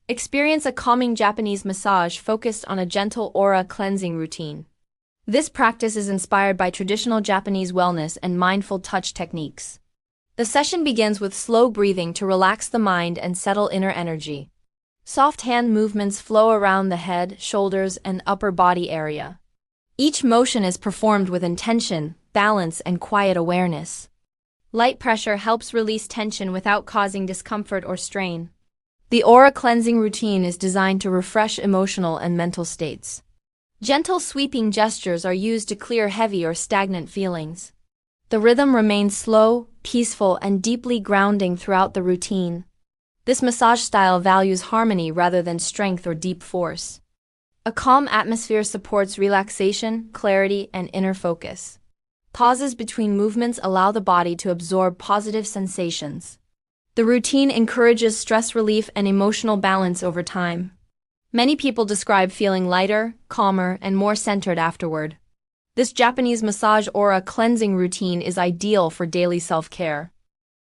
Experience a calming Japanese massage focused on a gentle aura cleansing routine. This practice is inspired by traditional Japanese wellness and mindful touch techniques. The session begins with slow breathing to relax the mind and settle inner energy. Soft hand movements flow around the head, shoulders, and upper body area. Each motion is performed with intention, balance, and quiet awareness. Light pressure helps release tension without causing discomfort or strain. The aura cleansing routine is designed to refresh emotional and mental states. Gentle sweeping gestures are used to clear heavy or stagnant feelings. The rhythm remains slow, peaceful, and deeply grounding throughout the routine. This massage style values harmony rather than strength or deep force. A calm atmosphere supports relaxation, clarity, and inner focus. Pauses between movements allow the body to absorb positive sensations. The routine encourages stress relief and emotional balance over time. Many people describe feeling lighter, calmer, and more centered afterward. This Japanese massage aura cleansing routine is ideal for daily self-care.